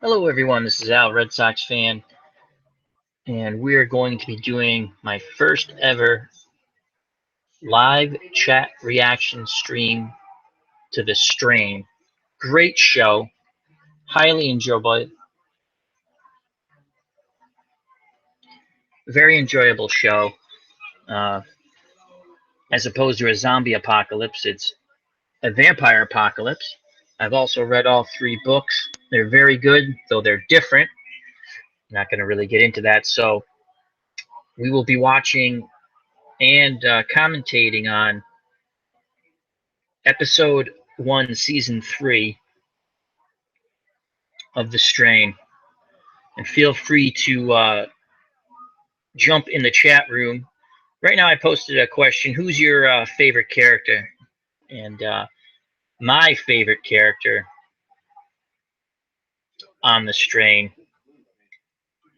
Hello, everyone. This is Al, Red Sox fan, and we are going to be doing my first ever live chat reaction stream to The Strain. Great show, highly enjoyable, very enjoyable show. Uh, as opposed to a zombie apocalypse, it's a vampire apocalypse. I've also read all three books. They're very good, though they're different. Not going to really get into that. So we will be watching and commentating on episode 1, season 3 of The Strain. And feel free to jump in the chat room. Right now, I posted a question: who's your favorite character? And my favorite character on The Strain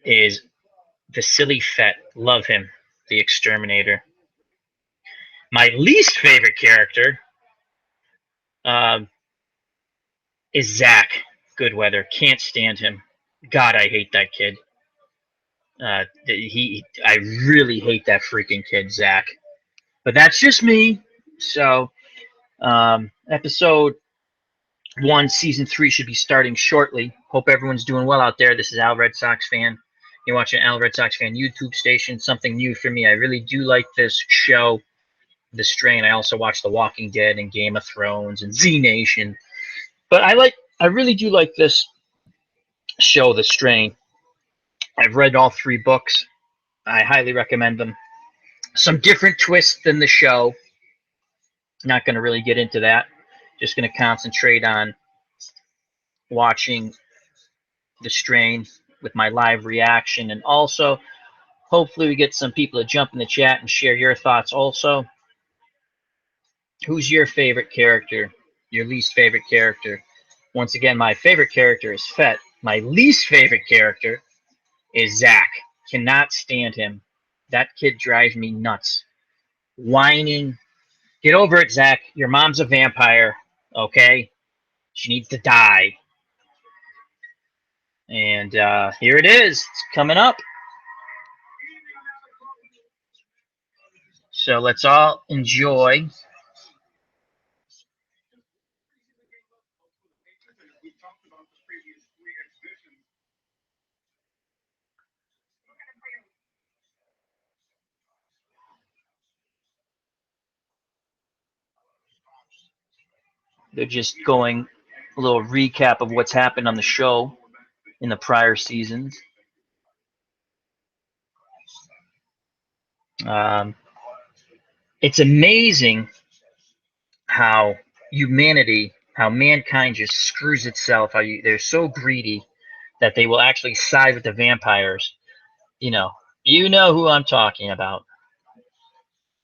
is the silly Fett. Love him, the exterminator. My least favorite character um, is Zach Goodweather. Can't stand him. God, I hate that kid. I really hate that freaking kid, Zach. But that's just me. So, episode 1, season 3 should be starting shortly. Hope everyone's doing well out there. This is Al Red Sox fan. You're watching Al Red Sox fan YouTube station. Something new for me. I really do like this show, The Strain. I also watch The Walking Dead and Game of Thrones and Z Nation. But I really do like this show, The Strain. I've read all three books. I highly recommend them. Some different twists than the show. Not going to really get into that. Just going to concentrate on watching The Strain with my live reaction, and also hopefully we get some people to jump in the chat and share your thoughts also. Who's your favorite character? Your least favorite character? Once again, my favorite character is Fett. My least favorite character is Zach. Cannot stand him. That kid drives me nuts. Whining. Get over it, Zach. Your mom's a vampire, okay? She needs to die. And here it is. It's coming up. So let's all enjoy. They're just going a little recap of what's happened on the show in the prior seasons. It's amazing how how mankind just screws itself. They're so greedy that they will actually side with the vampires. You know who I'm talking about,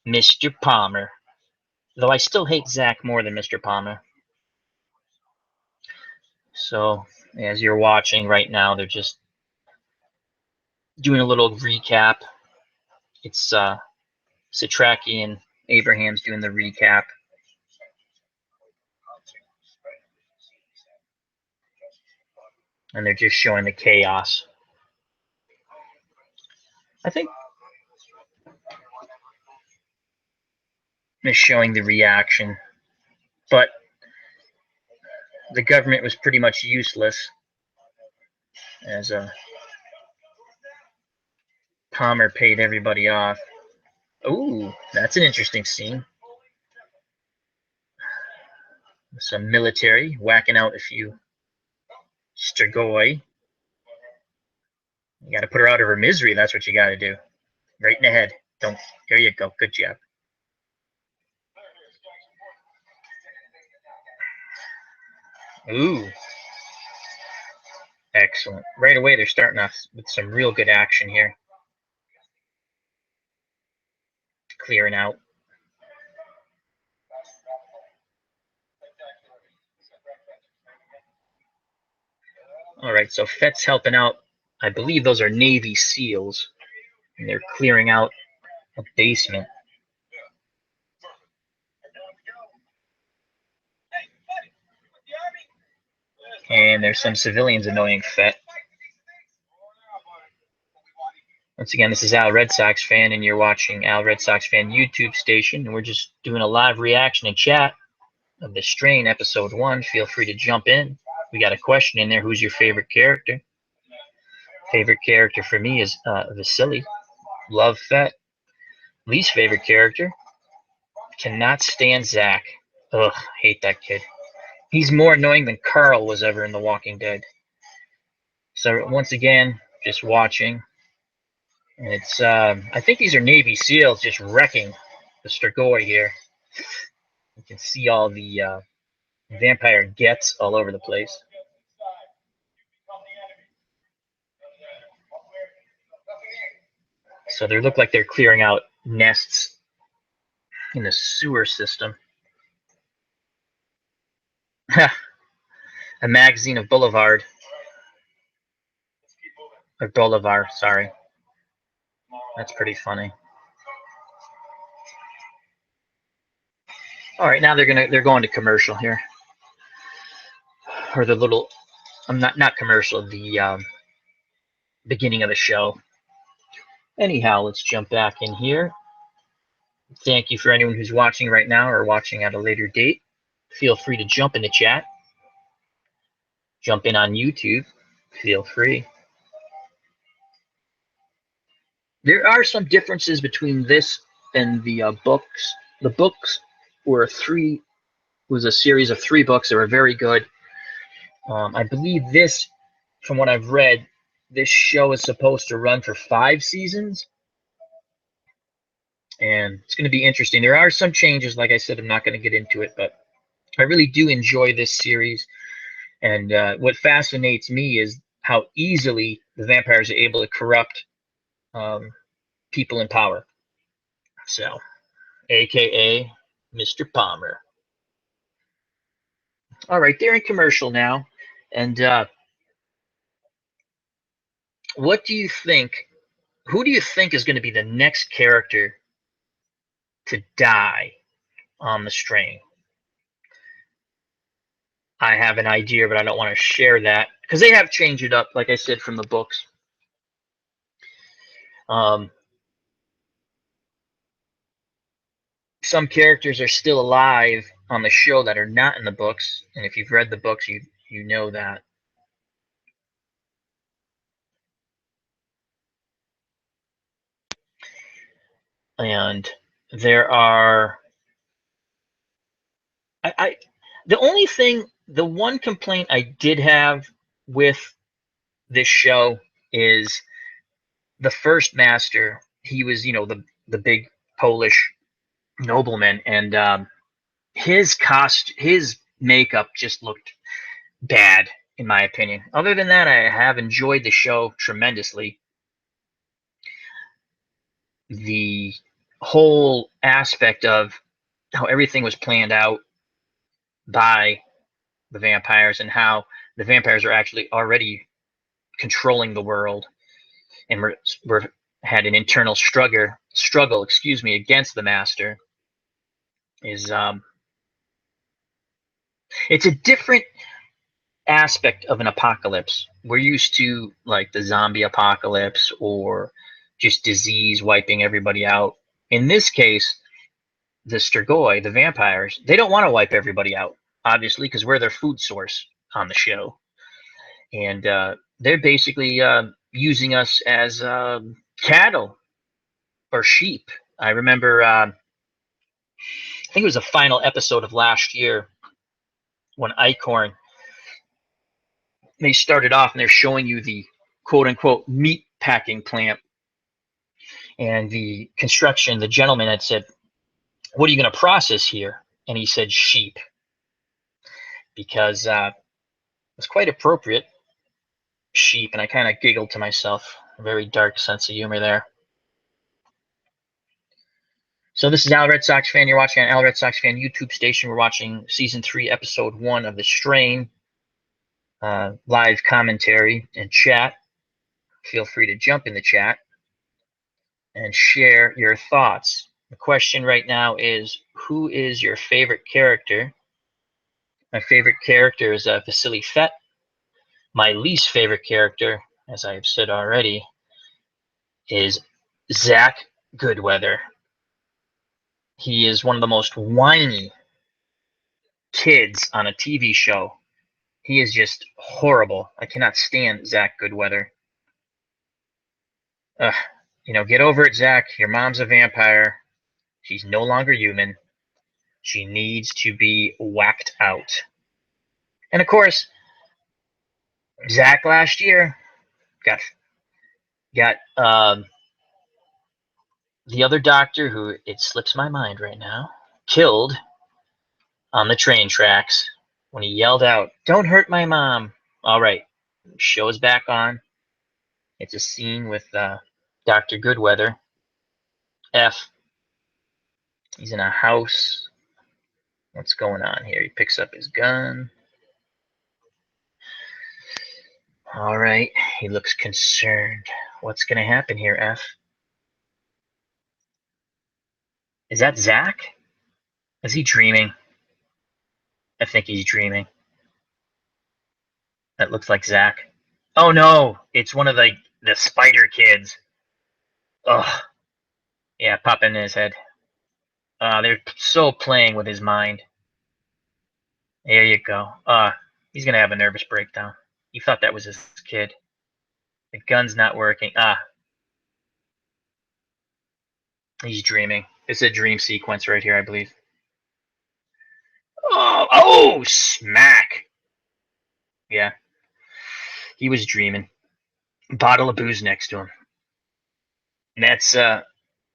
Mr. Palmer. Though I still hate Zach more than Mr. Palmer. So as you're watching right now, they're just doing a little recap. It's Satraki and Abraham's doing the recap. And they're just showing the chaos. I think they're showing the reaction. But the government was pretty much useless, as Palmer paid everybody off. Ooh, that's an interesting scene. Some military whacking out a few Strigoi. You got to put her out of her misery. That's what you got to do. Right in the head. Don't. There you go. Good job. Ooh. Excellent. Right away, they're starting off with some real good action here. Clearing out. All right, so Fett's helping out. I believe those are Navy SEALs, and they're clearing out a basement. And there's some civilians annoying Fett. Once again, this is Al Red Sox Fan, and you're watching Al Red Sox Fan YouTube station, and we're just doing a live reaction and chat of The Strain, Episode 1. Feel free to jump in. We got a question in there. Who's your favorite character? Favorite character for me is Vasily. Love Fett. Least favorite character? Cannot stand Zach. Ugh, hate that kid. He's more annoying than Carl was ever in The Walking Dead. So once again, just watching. And it's, I think these are Navy SEALs just wrecking the Strigoi here. You can see all the vampire gets all over the place. So they look like they're clearing out nests in the sewer system. A magazine of Boulevard. Or Bolivar, sorry. That's pretty funny. All right, now they're going to commercial here, or the little, not commercial, the beginning of the show. Anyhow, let's jump back in here. Thank you for anyone who's watching right now or watching at a later date. Feel free to jump in the chat. Jump in on YouTube. Feel free. There are some differences between this and the books. The books was a series of 3 books that were very good. I believe this, from what I've read, this show is supposed to run for 5 seasons. And it's going to be interesting. There are some changes. Like I said, I'm not going to get into it, but I really do enjoy this series. And what fascinates me is how easily the vampires are able to corrupt people in power. So, AKA Mr. Palmer. All right, they're in commercial now. And what do you think? Who do you think is going to be the next character to die on the Strain? I have an idea, but I don't want to share that because they have changed it up, like I said, from the books. Some characters are still alive on the show that are not in the books, and if you've read the books, you know that. And there are, the one complaint I did have with this show is the first master. He was, the big Polish nobleman, and his makeup just looked bad, in my opinion. Other than that, I have enjoyed the show tremendously. The whole aspect of how everything was planned out by the vampires and how the vampires are actually already controlling the world and had an internal struggle against the master is it's a different aspect of an apocalypse. We're used to like the zombie apocalypse or just disease wiping everybody out. In this case, the Strigoi, the vampires, they don't want to wipe everybody out, obviously, because we're their food source on the show. And they're basically using us as cattle or sheep. I remember, I think it was the final episode of last year when Icorn, they started off and they're showing you the quote-unquote meat packing plant. And the construction, the gentleman had said, "What are you going to process here?" And he said, "Sheep." Because it's quite appropriate, sheep, and I kind of giggled to myself. A very dark sense of humor there. So this is Al Red Sox Fan. You're watching on Al Red Sox Fan YouTube station. We're watching Season 3, Episode 1 of The Strain. Live commentary and chat. Feel free to jump in the chat and share your thoughts. The question right now is, who is your favorite character? My favorite character is Vasily Fett. My least favorite character, as I have said already, is Zach Goodweather. He is one of the most whiny kids on a TV show. He is just horrible. I cannot stand Zach Goodweather. Get over it, Zach. Your mom's a vampire. She's no longer human. She needs to be whacked out. And of course, Zach last year got the other doctor, who it slips my mind right now, killed on the train tracks when he yelled out, "Don't hurt my mom." All right, show's back on. It's a scene with Dr. Goodweather. F. He's in a house. What's going on here? He picks up his gun. All right, he looks concerned. What's going to happen here, F? Is that Zach? Is he dreaming? I think he's dreaming. That looks like Zach. Oh no, it's one of the spider kids. Ugh. Yeah, pop in his head. They're so playing with his mind. There you go. He's gonna have a nervous breakdown. He thought that was his kid. The gun's not working. He's dreaming. It's a dream sequence right here, I believe. Oh, smack. Yeah, he was dreaming. Bottle of booze next to him. And that's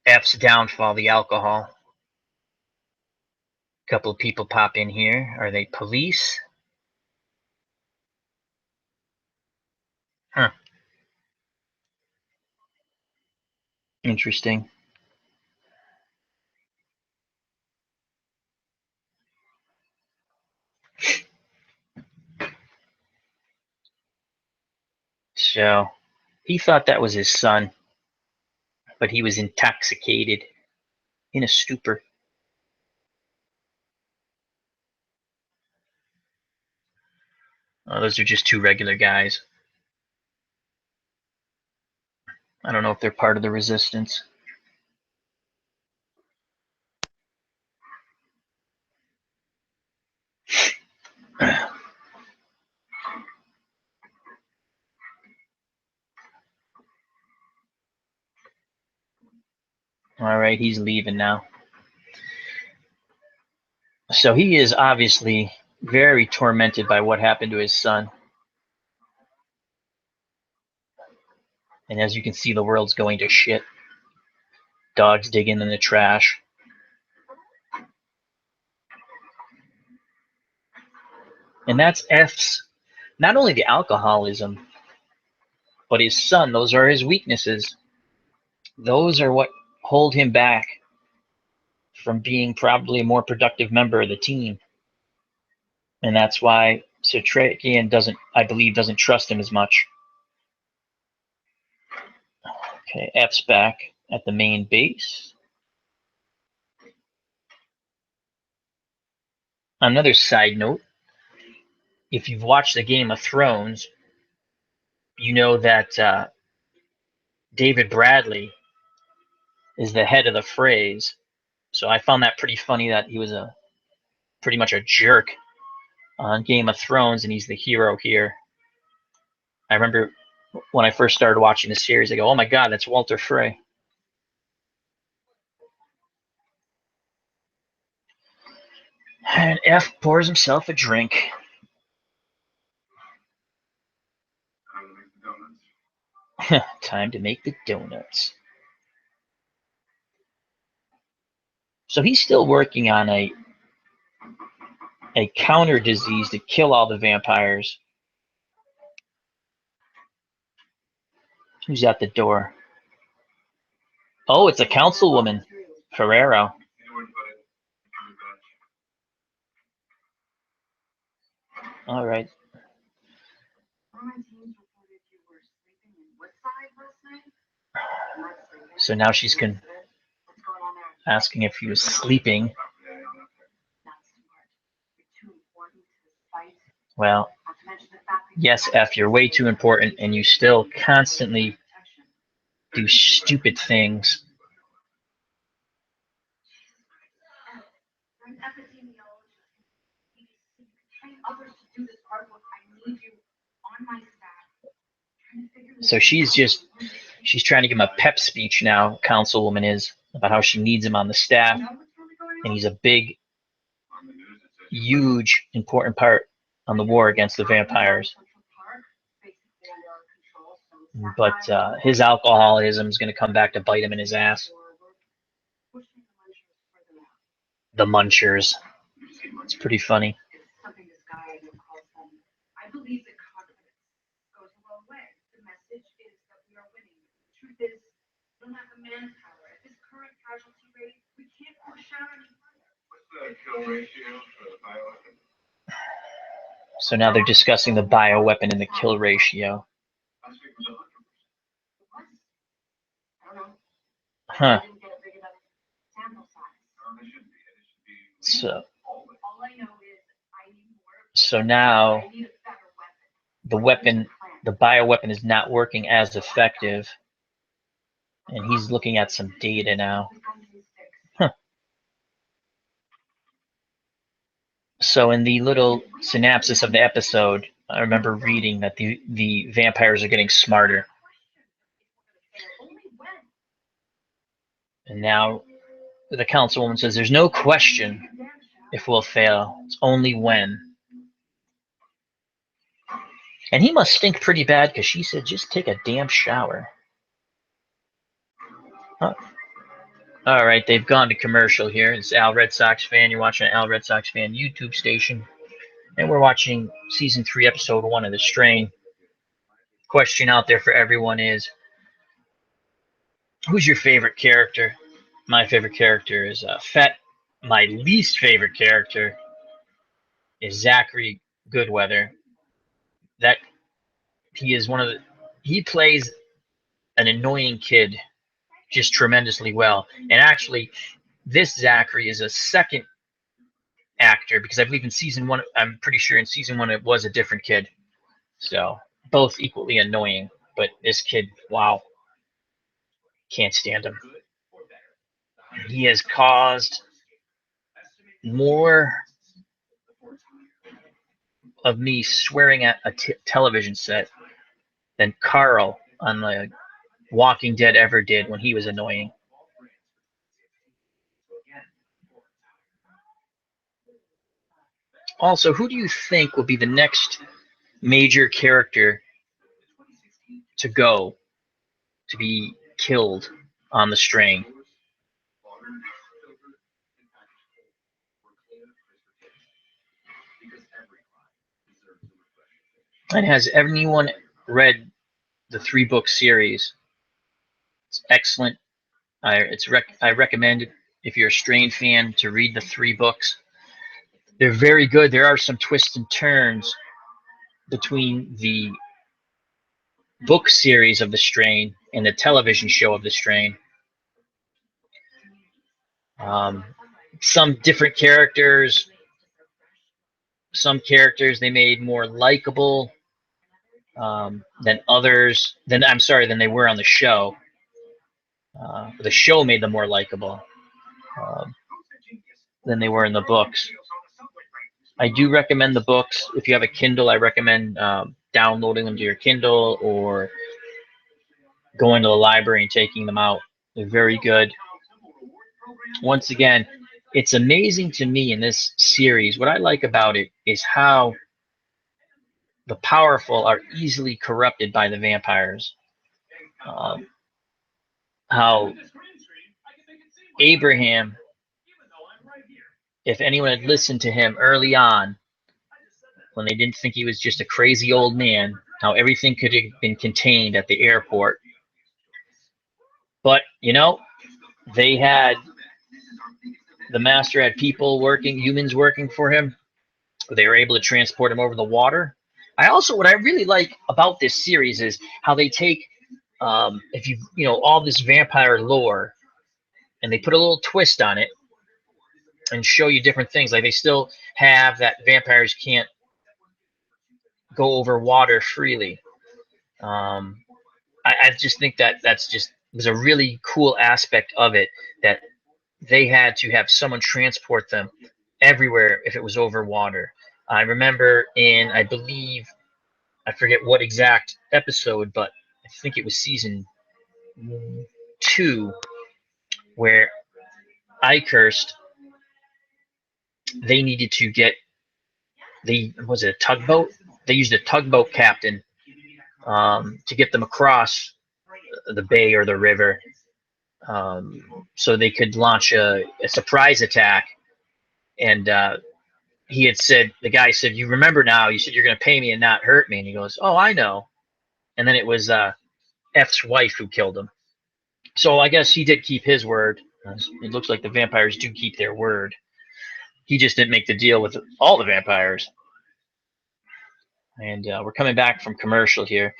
F's downfall, the alcohol. A couple of people pop in here. Are they police? Huh. Interesting. So he thought that was his son, but he was intoxicated, in a stupor. Those are just two regular guys. I don't know if they're part of the resistance. All right, he's leaving now. So he is obviously very tormented by what happened to his son. And as you can see, the world's going to shit. Dogs digging in the trash. And that's F's, not only the alcoholism, but his son. Those are his weaknesses. Those are what hold him back from being probably a more productive member of the team. And that's why Satrakian doesn't trust him as much. Okay, F's back at the main base. Another side note, if you've watched the Game of Thrones, you know that David Bradley is the head of the phrase. So I found that pretty funny that he was pretty much a jerk on Game of Thrones, and he's the hero here. I remember when I first started watching the series, I go, "Oh my God, that's Walter Frey." And F pours himself a drink. Time to make the donuts. So he's still working on a counter disease to kill all the vampires. Who's at the door? Oh, it's a councilwoman, Ferrero. All right. So now she's asking if he was sleeping. Well, Yes, F, you're way too important, and you still constantly do stupid things. So she's trying to give him a pep speech now, Councilwoman is, about how she needs him on the staff, and he's a big, huge, important part on the war against the vampires. But his alcoholism is going to come back to bite him in his ass. The Munchers. It's pretty funny. So now they're discussing the bioweapon and the kill ratio. Huh. So now the bioweapon is not working as effective, and he's looking at some data now. Huh. So in the little synopsis of the episode, I remember reading that the vampires are getting smarter. And now the councilwoman says there's no question if we'll fail. It's only when. And he must stink pretty bad because she said just take a damn shower. Huh. All right, they've gone to commercial here. It's Al Red Sox fan. You're watching an Al Red Sox fan YouTube station. And we're watching Season 3, Episode 1 of The Strain. Question out there for everyone is, who's your favorite character? My favorite character is Fett. My least favorite character is Zachary Goodweather. That he is one of the he plays an annoying kid just tremendously well. And actually, this Zachary is a second actor because I believe in season 1, I'm pretty sure in season 1 it was a different kid. So both equally annoying, but this kid, wow, can't stand him. He has caused more of me swearing at a television set than Carl on the Walking Dead ever did when he was annoying. Also, who do you think will be the next major character to go to be killed on the Strain? And has anyone read the 3-book series? It's excellent. I recommend it if you're a Strain fan to read the 3 books. They're very good. There are some twists and turns between the book series of The Strain and the television show of The Strain. Some different characters, some characters they made more likable than others. Than they were on the show. The show made them more likable than they were in the books. I do recommend the books. If you have a Kindle, I recommend downloading them to your Kindle or going to the library and taking them out. They're very good. Once again, it's amazing to me in this series. What I like about it is how the powerful are easily corrupted by the vampires. How Abraham, if anyone had listened to him early on, when they didn't think he was just a crazy old man, how everything could have been contained at the airport. But, they had, the master had people working, humans working for him. They were able to transport him over the water. What I really like about this series is how they take, if all this vampire lore, and they put a little twist on it and show you different things. Like they still have that vampires can't go over water freely. I just think that that's just was a really cool aspect of it, that they had to have someone transport them everywhere if it was over water. I remember in, I believe, I forget what exact episode, but I think it was season 2, where Ikehurst, they needed to get, they was it a tugboat? They used a tugboat captain to get them across the bay or the river, so they could launch a surprise attack. And he had said, the guy said, "You remember now? You said you're going to pay me and not hurt me." And he goes, "Oh, I know." And then it was F's wife who killed him. So I guess he did keep his word. It looks like the vampires do keep their word. He just didn't make the deal with all the vampires. And we're coming back from commercial here.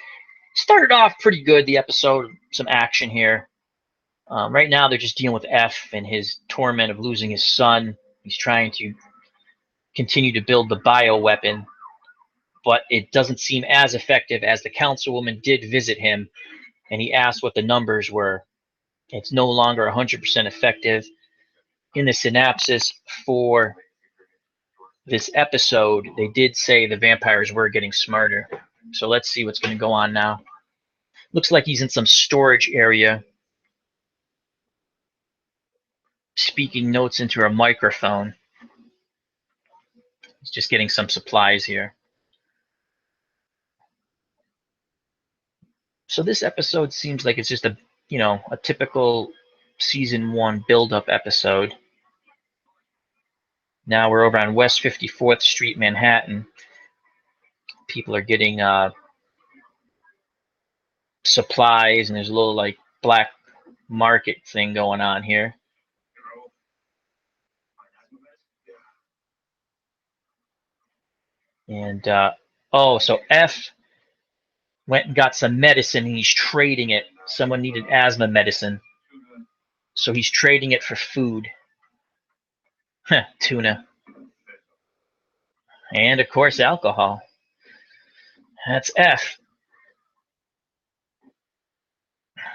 Started off pretty good, the episode, some action here. Right now, they're just dealing with F and his torment of losing his son. He's trying to continue to build the bioweapon, but it doesn't seem as effective, as the councilwoman did visit him, and he asked what the numbers were. It's no longer 100% effective. In the synopsis for this episode, they did say the vampires were getting smarter. So let's see what's going to go on now. Looks like he's in some storage area, speaking notes into a microphone. He's just getting some supplies here. So this episode seems like it's just a typical season 1 build-up episode. Now we're over on West 54th Street, Manhattan. People are getting supplies, and there's a little like black market thing going on here. And so F went and got some medicine, and he's trading it. Someone needed asthma medicine, so he's trading it for food. Tuna. And of course, alcohol. That's F.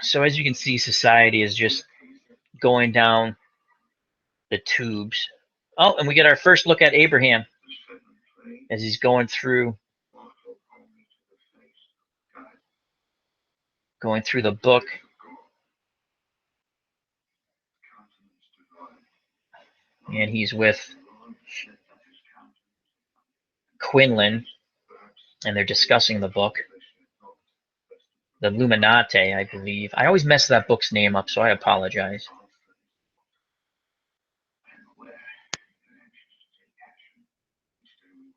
So as you can see, society is just going down the tubes. Oh, and we get our first look at Abraham as he's going through the book. And he's with Quinlan, and they're discussing the book. The Illuminati, I believe. I always mess that book's name up, so I apologize.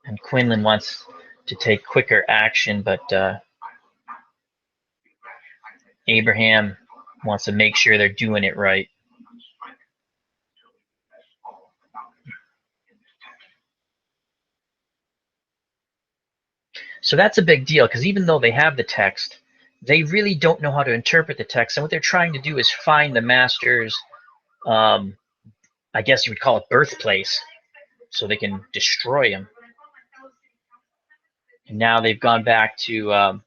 And Quinlan wants to take quicker action, but Abraham wants to make sure they're doing it right. So that's a big deal, because even though they have the text, they really don't know how to interpret the text. And what they're trying to do is find the master's, I guess you would call it birthplace, so they can destroy him. And now they've gone back to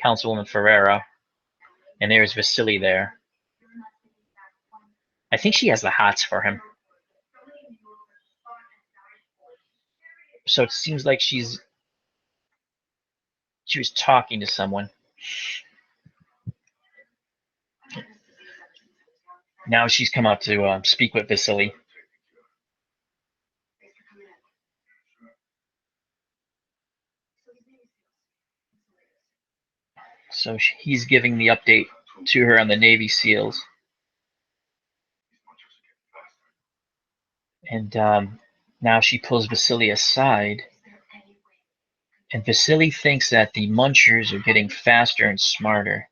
Councilwoman Ferreira, and there's Vasily there. I think she has the hots for him. So it seems like she was talking to someone. Now she's come out to speak with Vasily. So he's giving the update to her on the Navy SEALs. And now she pulls Vasily aside. And Vasily thinks that the Munchers are getting faster and smarter.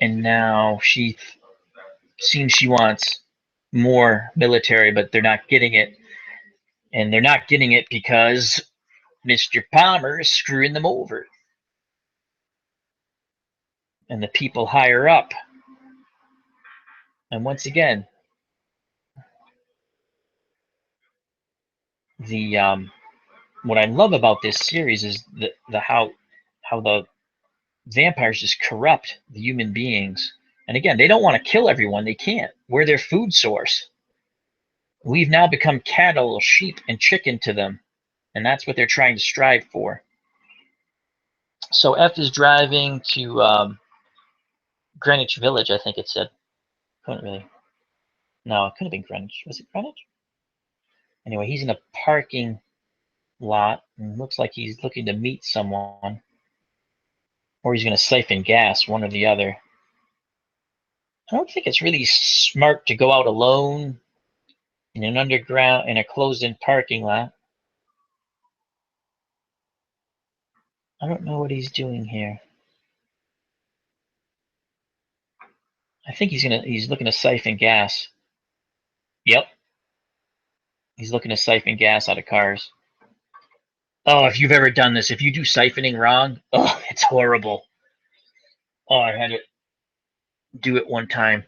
And now she seems she wants more military, but they're not getting it. And they're not getting it because Mr. Palmer is screwing them over. And the people higher up. And once again, the what I love about this series is the how the vampires just corrupt the human beings. And again, they don't want to kill everyone. They can't. We're their food source. We've now become cattle, sheep, and chicken to them. And that's what they're trying to strive for. So F is driving to Greenwich Village, I think it said. Couldn't really. No, it could have been Greenwich. Was it Greenwich? Anyway, he's in a parking lot and looks like he's looking to meet someone. Or he's going to siphon gas, one or the other. I don't think it's really smart to go out alone in a closed-in parking lot. I don't know what he's doing here. I think he's looking to siphon gas. Yep. He's looking to siphon gas out of cars. Oh, if you've ever done this, if you do siphoning wrong, oh, it's horrible. Oh, I had to do it one time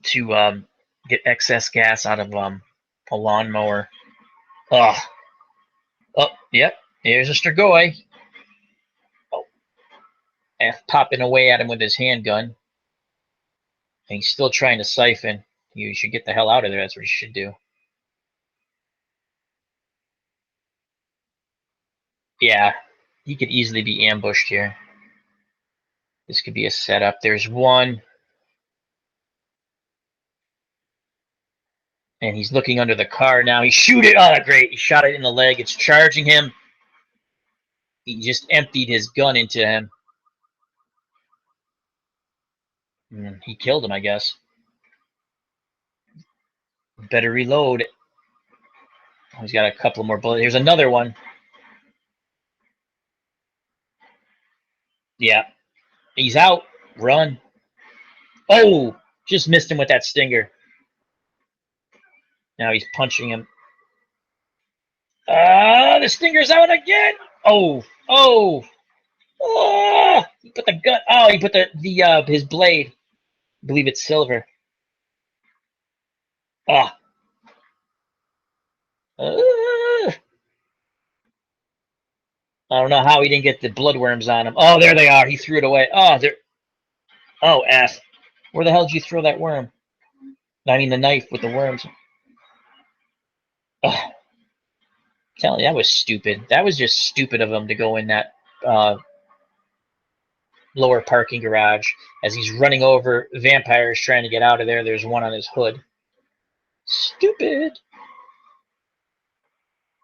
to get excess gas out of a lawnmower. Oh, yep. Here's a Strigoi. Oh, F popping away at him with his handgun. And he's still trying to siphon. You should get the hell out of there. That's what you should do. Yeah, he could easily be ambushed here. This could be a setup. There's one. And he's looking under the car now. He shoot it. Oh, great. He shot it in the leg. It's charging him. He just emptied his gun into him. He killed him, I guess. Better reload. Oh, he's got a couple more bullets. Here's another one. Yeah. He's out. Run. Oh, just missed him with that stinger. Now he's punching him. The stinger's out again. Oh. He put the gun. Oh, he put the his blade. I believe it's silver. Ah. I don't know how he didn't get the bloodworms on him. Oh, there they are. He threw it away. Oh, there. Oh, F. Where the hell did you throw that worm? I mean, the knife with the worms. Oh, telling you, that was stupid. That was just stupid of him to go in that lower parking garage as he's running over vampires trying to get out of there. There's one on his hood. Stupid.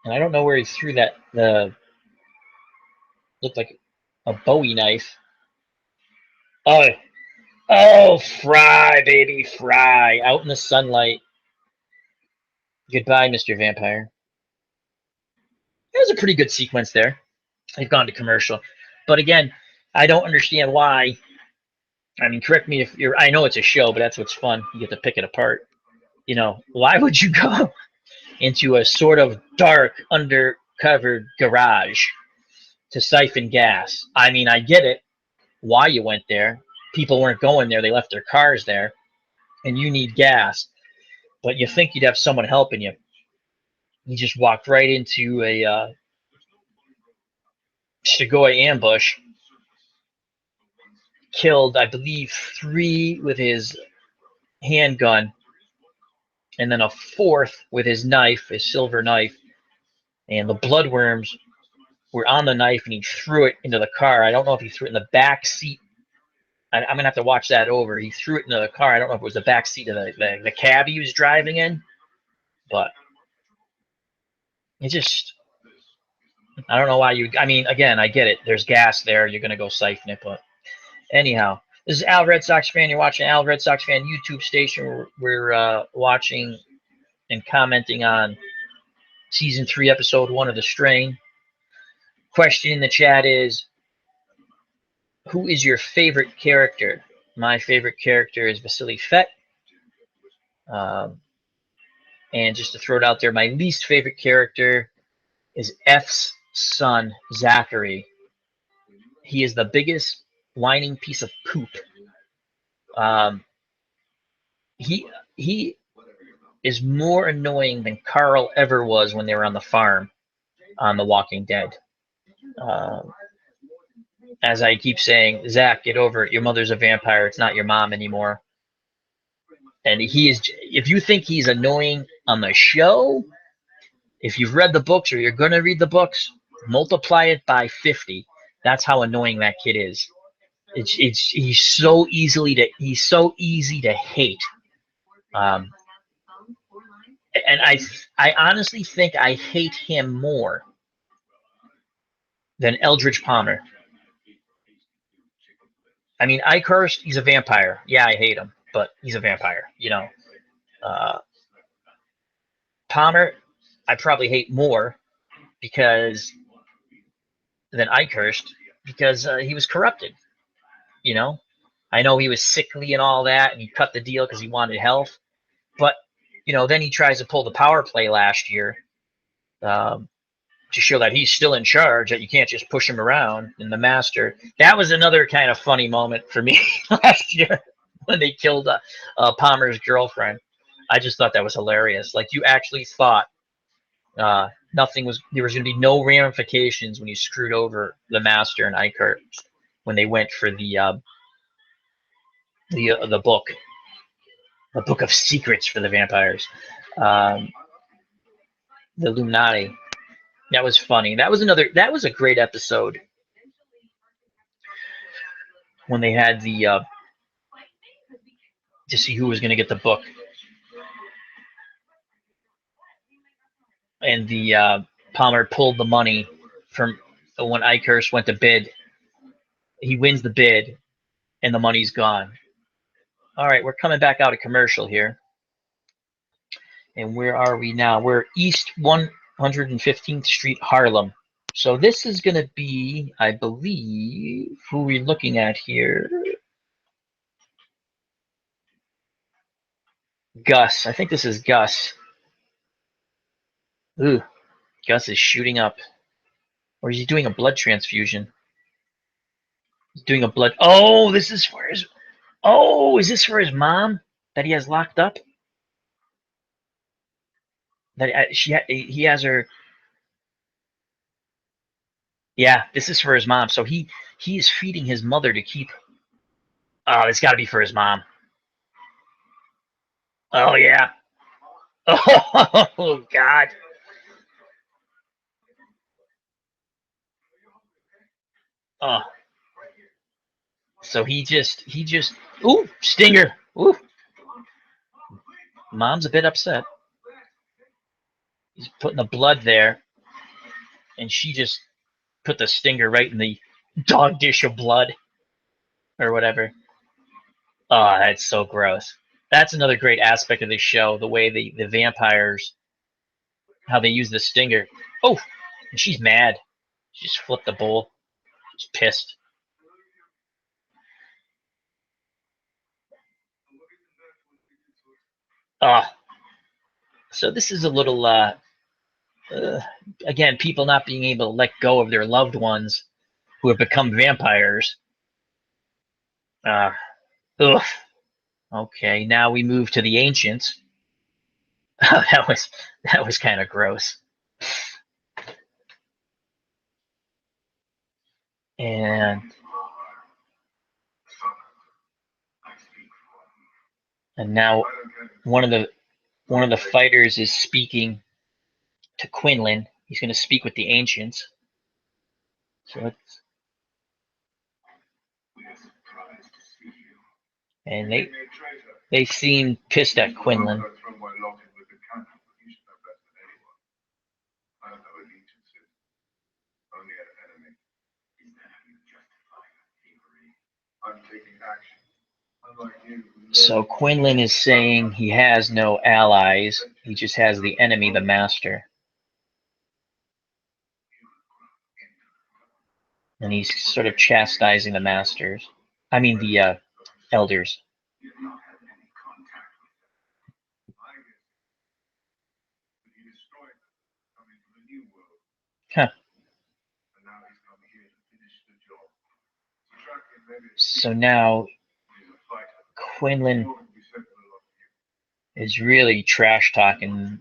And I don't know where he threw that. Looked like a Bowie knife. Oh, Fry, baby, Fry, out in the sunlight. Goodbye, Mr. Vampire. It was a pretty good sequence there. They've gone to commercial. But again, I don't understand why. I mean, correct me if you're, I know it's a show, but that's what's fun. You get to pick it apart. You know, why would you go into a sort of dark, undercover garage to siphon gas? I mean, I get it, why you went there. People weren't going there. They left their cars there. And you need gas. But you think you'd have someone helping you. You just walked right into a Strigoi ambush. Killed, I believe, 3 with his handgun. And then a 4th with his knife, his silver knife. And the bloodworms were on the knife, and he threw it into the car. I don't know if he threw it in the back seat. I'm going to have to watch that over. He threw it into the car. I don't know if it was the back seat of the cab he was driving in. But it just, I don't know why you, I mean, again, I get it. There's gas there. You're going to go siphon it. But anyhow, this is Al Red Sox Fan. You're watching Al Red Sox Fan YouTube station. We're watching and commenting on Season 3, Episode 1 of The Strain. Question in the chat is, who is your favorite character? My favorite character is Vasily Fett. And just to throw it out there, my least favorite character is F's son, Zachary. He is the biggest whining piece of poop. He is more annoying than Carl ever was when they were on the farm on The Walking Dead. Um, as I keep saying, Zach, get over it. Your mother's a vampire. It's not your mom anymore. And he is. If you think he's annoying on the show, if you've read the books or you're gonna read the books, multiply it by 50. That's how annoying that kid is. It's he's so easy to hate. Um, and I honestly think I hate him more than Eldridge Palmer. I mean, Ikehurst, he's a vampire. Yeah, I hate him, but he's a vampire. Uh, Palmer, I probably hate more because than Ikehurst because he was corrupted. You know, I know he was sickly and all that, and he cut the deal because he wanted health. But then he tries to pull the power play last year um, to show that he's still in charge. That you can't just push him around. And the master. That was another kind of funny moment for me last year when they killed Palmer's girlfriend. I just thought that was hilarious. Like you actually thought there was going to be no ramifications when you screwed over the master and Eichert when they went for the book of secrets for the vampires, um, the Illuminati. That was funny. That was a great episode when they had to see who was going to get the book, and the Palmer pulled the money from when Ikehurst went to bid. He wins the bid, and the money's gone. All right, we're coming back out of commercial here. And where are we now? We're East 115th Street, Harlem. So this is going to be, I believe, who we're looking at here. Gus. I think this is Gus. Ooh, Gus is shooting up. Or is he doing a blood transfusion? He's doing a blood. Oh, this is for his. Oh, is this for his mom that he has locked up? That he has her. Yeah, this is for his mom. So he is feeding his mother to keep. Oh, it's got to be for his mom. Oh yeah. Oh God. Oh. So he just. Ooh, stinger. Ooh. Mom's a bit upset. He's putting the blood there, and she just put the stinger right in the dog dish of blood or whatever. Oh, that's so gross. That's another great aspect of this show, the way the vampires, how they use the stinger. Oh, and she's mad. She just flipped the bowl. She's pissed. Oh, so this is a little, uh, again, people not being able to let go of their loved ones who have become vampires. Uh, ugh. Okay, now we move to the ancients. that was kind of gross. And now one of the one of the fighters is speaking to Quinlan. He's going to speak with the ancients. So and they seem pissed at Quinlan. So Quinlan is saying he has no allies. He just has the enemy, the master. And he's sort of chastising the masters. I mean the elders. Huh. So now Quinlan is really trash talking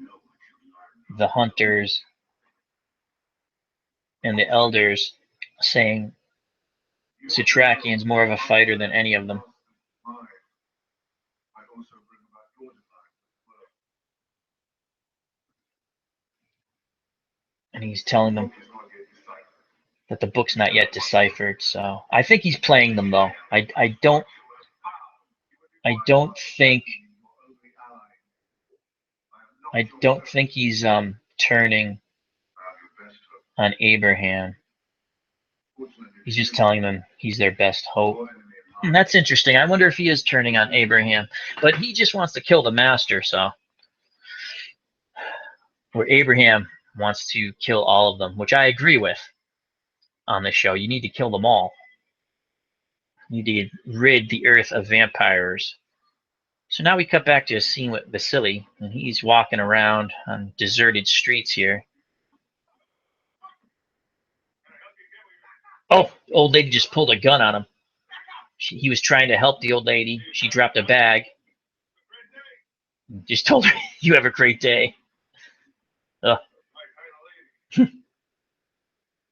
the hunters and the elders, saying Satrakian's more of a fighter than any of them. And he's telling them that the book's not yet deciphered. So I think he's playing them, though. I don't think he's turning on Abraham. He's just telling them he's their best hope. And that's interesting. I wonder if he is turning on Abraham, but he just wants to kill the master. So where Abraham wants to kill all of them, which I agree with on the show. You need to kill them all. You need to rid the earth of vampires. So now we cut back to a scene with Vasily, and he's walking around on deserted streets here. Oh, old lady just pulled a gun on him. He was trying to help the old lady. She dropped a bag. Just told her, "You have a great day."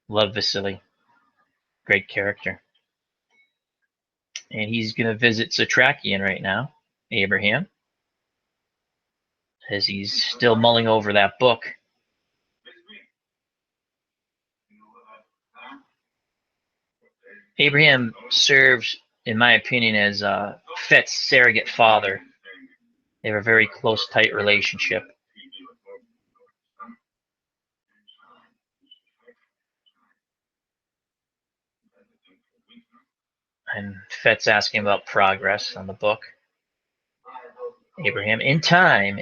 Love Vasily. Great character. And he's going to visit Satrakian right now, Abraham, as he's still mulling over that book. Abraham serves, in my opinion, as Fett's surrogate father. They have a very close, tight relationship. And Fett's asking about progress on the book. Abraham, in time.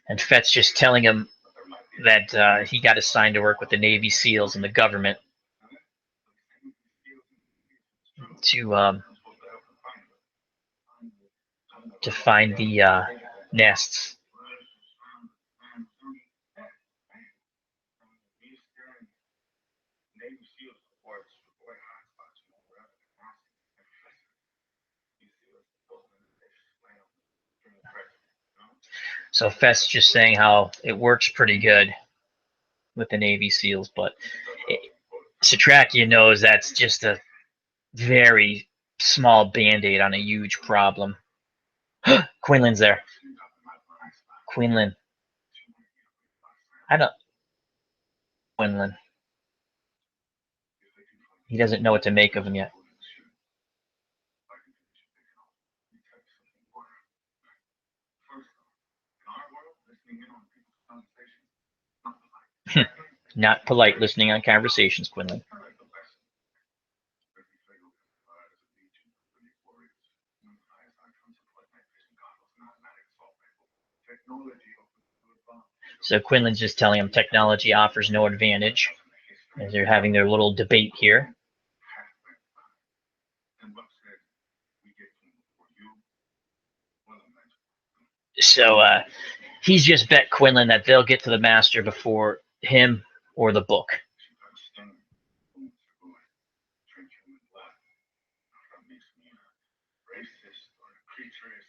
And Fett's just telling him that he got assigned to work with the Navy SEALs and the government to find the nests. So Fett's just saying how it works pretty good with the Navy SEALs, but Satrakian knows that's just a very small band-aid on a huge problem. Quinlan's there. Quinlan. I don't. Quinlan. He doesn't know what to make of him yet. Not polite listening on conversations, Quinlan. So Quinlan's just telling him technology offers no advantage, as they're having their little debate here. So he's just bet Quinlan that they'll get to the master before him or the book.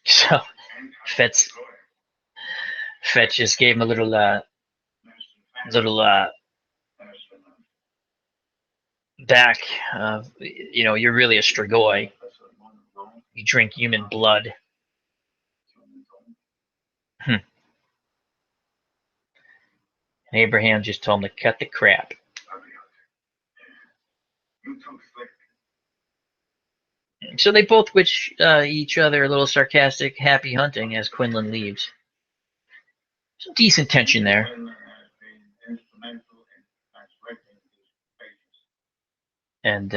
So Fett just gave him a little back. You're really a Strigoi. You drink human blood. And Abraham just told him to cut the crap. So they both wish each other a little sarcastic, happy hunting as Quinlan leaves. Some decent tension there. And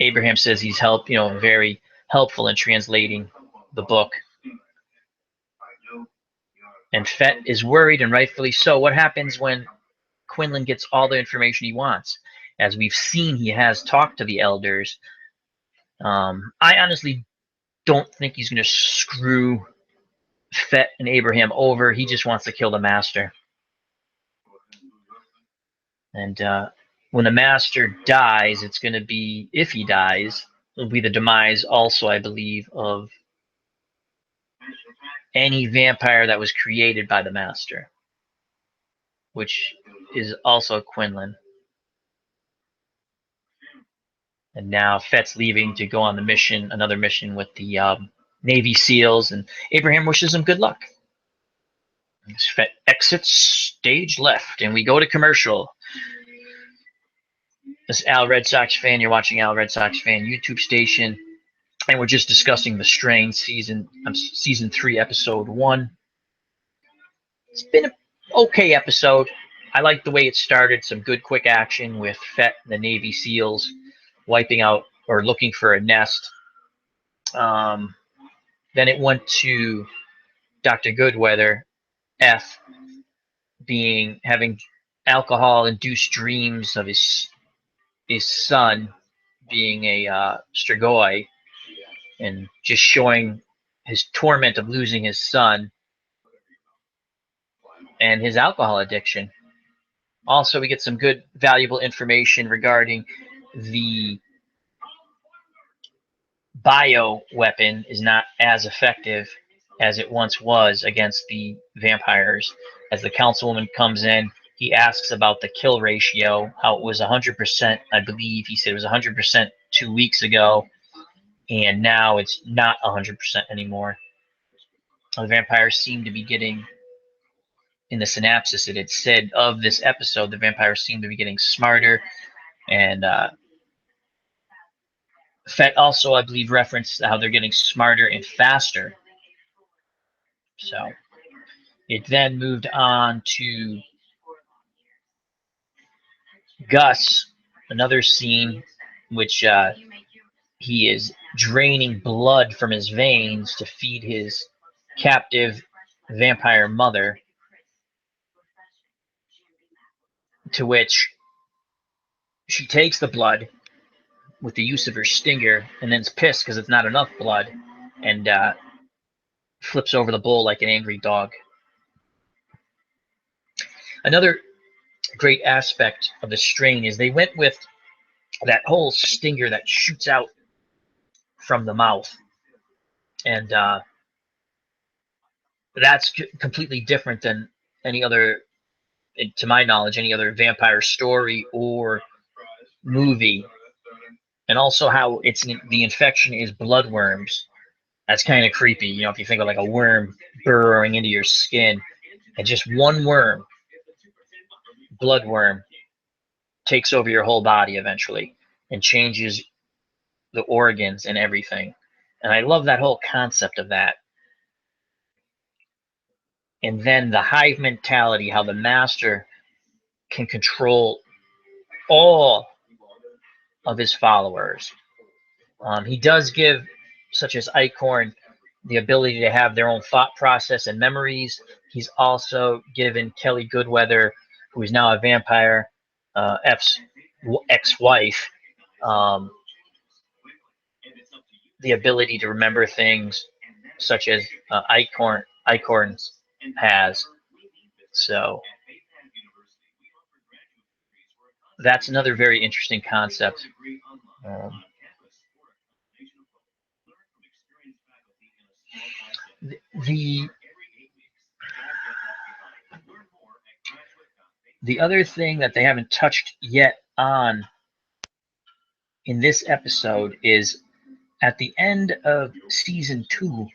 Abraham says he's very helpful in translating the book. And Fett is worried, and rightfully so. What happens when Quinlan gets all the information he wants? As we've seen, he has talked to the elders. I honestly don't think he's going to screw Fett and Abraham over. He just wants to kill the Master. And when the Master dies, it's going to be, if he dies, it'll be the demise also, I believe, of any vampire that was created by the Master, which is also Quinlan. And now Fett's leaving to go on the mission, another mission with the Navy SEALs, and Abraham wishes him good luck. Fett exits stage left, and we go to commercial. This is Al Red Sox Fan. You're watching Al Red Sox Fan YouTube station, and we're just discussing The Strain season 3, episode 1. It's been an okay episode. I like the way it started. Some good quick action with Fett and the Navy SEALs wiping out or looking for a nest. Then it went to Dr. Goodweather, F, having alcohol-induced dreams of his son being a Strigoi, and just showing his torment of losing his son and his alcohol addiction. Also, we get some good, valuable information regarding the bio weapon is not as effective as it once was against the vampires. As the councilwoman comes in, he asks about the kill ratio, how it was 100%, I believe he said it was 100% 2 weeks ago, and now it's not 100% anymore. The vampires seem to be getting, in the synopsis it had said of this episode, the vampires seem to be getting smarter, and Fett also, I believe, referenced how they're getting smarter and faster. So it then moved on to Gus, another scene which he is draining blood from his veins to feed his captive vampire mother, to which she takes the blood with the use of her stinger and then's pissed because it's not enough blood, and flips over the bowl like an angry dog. Another great aspect of The Strain is they went with that whole stinger that shoots out from the mouth, and that's completely different than any other, to my knowledge, any other vampire story or movie. And also how the infection is bloodworms. That's kind of creepy, if you think of like a worm burrowing into your skin, and just one worm, bloodworm, takes over your whole body eventually and changes the organs and everything. And I love that whole concept of that. And then the hive mentality, how the Master can control all of his followers. He does give, such as Eichhorn, the ability to have their own thought process and memories. He's also given Kelly Goodweather, who is now a vampire, F's ex-wife, the ability to remember things, such as Eichhorn has. So that's another very interesting concept. The other thing that they haven't touched yet on in this episode is at the end of season 2,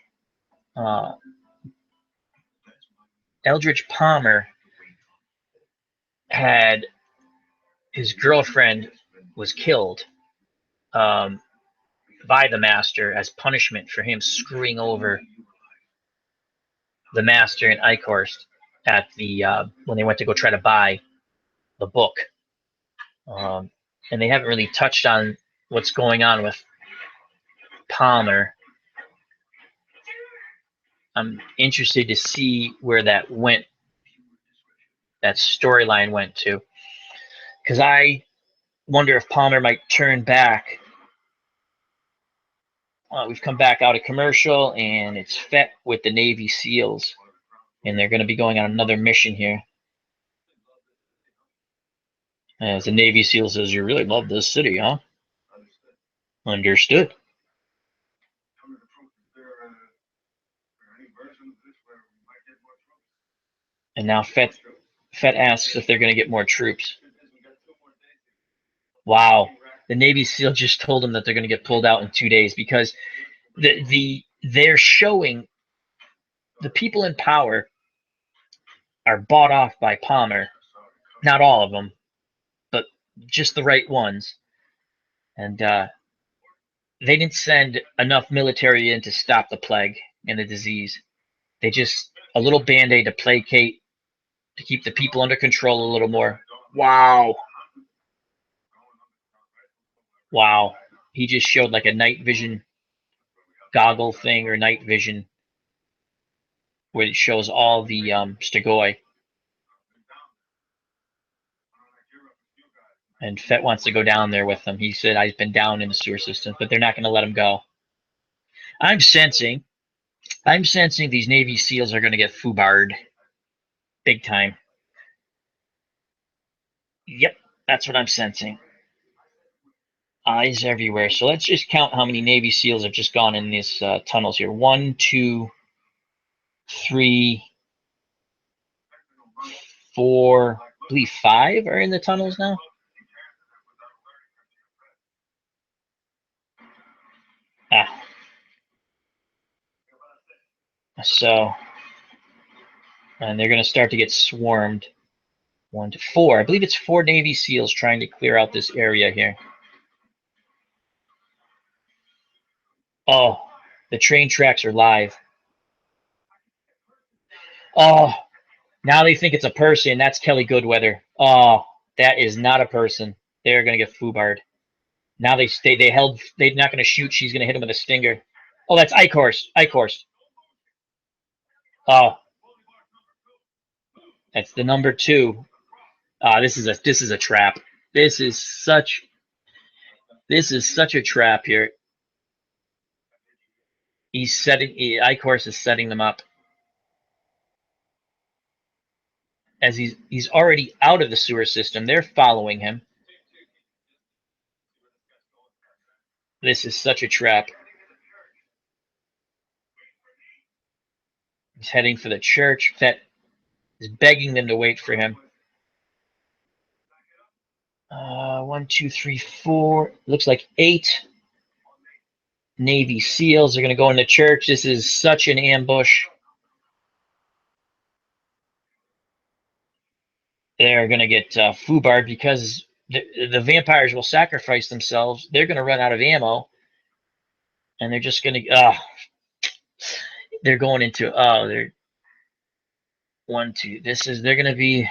Eldridge Palmer had his girlfriend was killed by the Master as punishment for him screwing over the Master and Eichhorst at the when they went to go try to buy the book. And they haven't really touched on what's going on with Palmer. I'm interested to see where that storyline went to, because I wonder if Palmer might turn back We've come back out of commercial, and it's Fett with the Navy SEALs, and they're going to be going on another mission here. As the Navy SEAL says, "You really love this city, huh?" Understood. And now Fett asks if they're going to get more troops. Wow. The Navy SEAL just told them that they're going to get pulled out in 2 days because they're showing the people in power are bought off by Palmer. Not all of them, but just the right ones. And they didn't send enough military in to stop the plague and the disease. They just a little band-aid to placate, to keep the people under control a little more. Wow. Wow. He just showed like a night vision goggle thing or night vision where it shows all the Stegoi. And Fett wants to go down there with them. He said, "I've been down in the sewer system," but they're not going to let him go. I'm sensing these Navy SEALs are going to get foobarred big time. Yep, that's what I'm sensing. Eyes everywhere. So let's just count how many Navy SEAls have just gone in these tunnels here. 1, 2, 3, 4, I believe 5 are in the tunnels now. So, and they're going to start to get swarmed. 1 to 4. I believe it's 4 Navy SEALs trying to clear out this area here. Oh, the train tracks are live. Oh, now they think it's a person. That's Kelly Goodweather. Oh, that is not a person. They're going to get foobarred. Now they're not going to shoot. She's going to hit him with a stinger. Oh, that's Ichorst. Ichorst. Oh, that's the number 2. This is a trap. This is such a trap here. Ichorst is setting them up. As he's already out of the sewer system. They're following him. This is such a trap. He's heading for the church. Fett is begging them to wait for him. 1, 2, 3, 4. Looks like 8 Navy SEALs are going to go in the church. This is such an ambush. They're going to get foobarred because the vampires will sacrifice themselves. They're going to run out of ammo, and they're just going to. They're going into. They're 1, 2. They're going to be.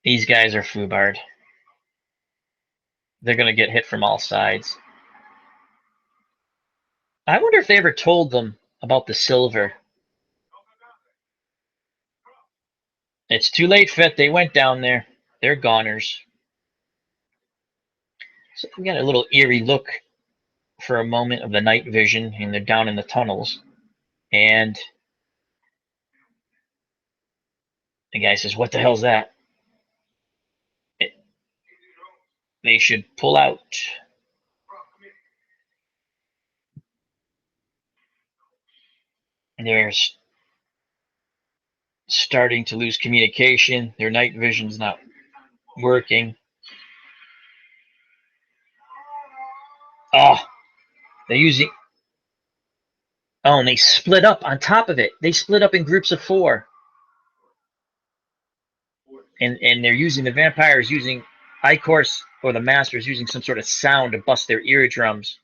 These guys are foobarred. They're going to get hit from all sides. I wonder if they ever told them about the silver. It's too late, Fett. They went down there. They're goners. So we got a little eerie look for a moment of the night vision, and they're down in the tunnels. And the guy says, "What the hell's that?" They should pull out. And they're starting to lose communication. Their night vision's not working. Oh, they're using. Oh, and they split up on top of it. They split up in groups of 4. And they're using the vampires using Ichorst or the masters using some sort of sound to bust their eardrums.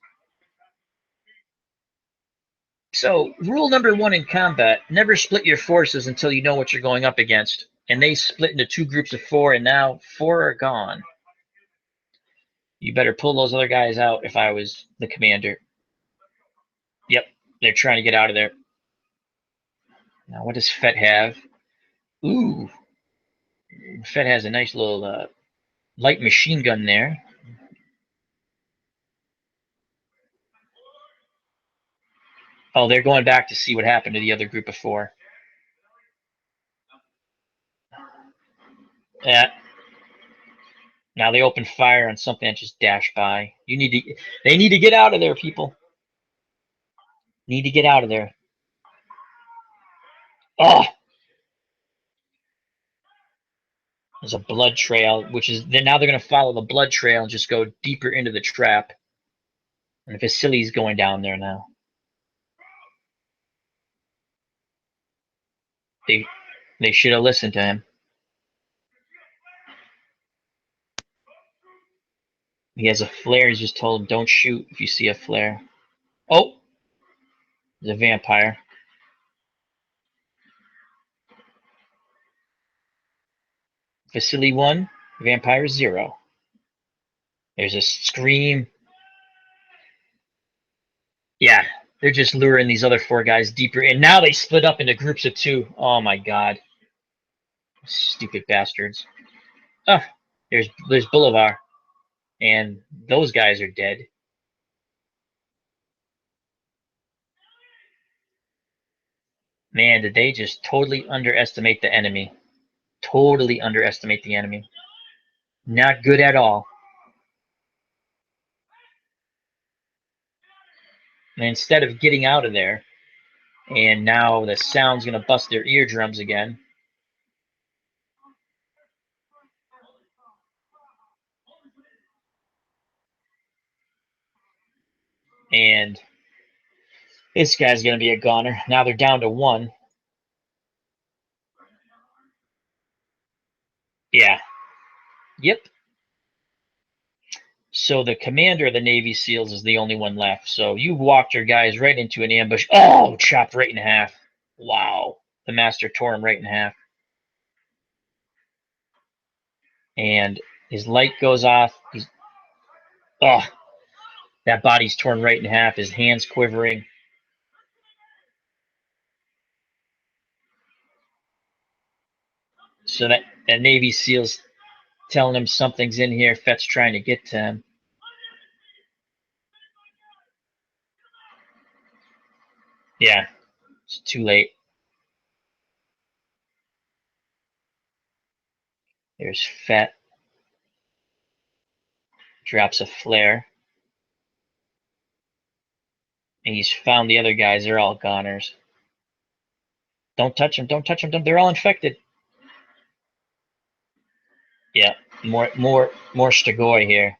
So, rule number 1 in combat, never split your forces until you know what you're going up against. And they split into 2 groups of 4, and now 4 are gone. You better pull those other guys out if I was the commander. Yep, they're trying to get out of there. Now, what does Fett have? Ooh, Fett has a nice little light machine gun there. Oh, they're going back to see what happened to the other group of 4. Yeah. Now they open fire on something that just dashed by. They need to get out of there, people. Need to get out of there. Oh, there's a blood trail, which is then now they're going to follow the blood trail and just go deeper into the trap. And Vasily's going down there now. They should have listened to him. He has a flare. He's just told him, don't shoot if you see a flare. Oh, there's a vampire. Vasily 1, vampire 0. There's a scream. Yeah, they're just luring these other 4 guys deeper in. Now they split up into groups of 2. Oh my god. Stupid bastards. Oh, there's Boulevard. And those guys are dead. Man, did they just totally underestimate the enemy. Totally underestimate the enemy. Not good at all. And instead of getting out of there, and now the sound's going to bust their eardrums again. And this guy's going to be a goner. Now they're down to 1. Yeah. Yep. So the commander of the Navy SEALs is the only one left. So you walked your guys right into an ambush. Oh, chopped right in half. Wow. The master tore him right in half. And his light goes off. That body's torn right in half. His hands quivering. So that Navy SEAL's telling him something's in here. Fett's trying to get to him. Yeah, it's too late. There's Fett. Drops a flare. And he's found the other guys. They're all goners. Don't touch them. Don't touch them. They're all infected. Yeah, more Strigoi here.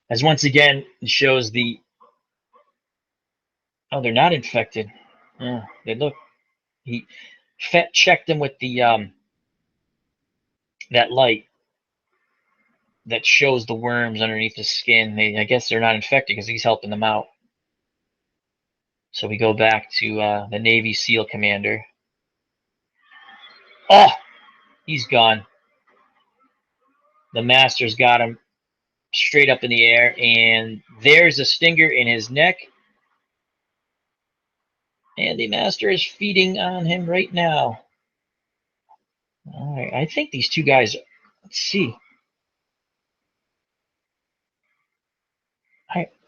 As once again shows the. Oh, they're not infected. They look. Fett checked them with the that light that shows the worms underneath the skin. I guess they're not infected because he's helping them out. So we go back to the Navy SEAL commander. Oh, he's gone. The master's got him straight up in the air, and there's a stinger in his neck. And the master is feeding on him right now. All right, I think these 2 guys. Let's see.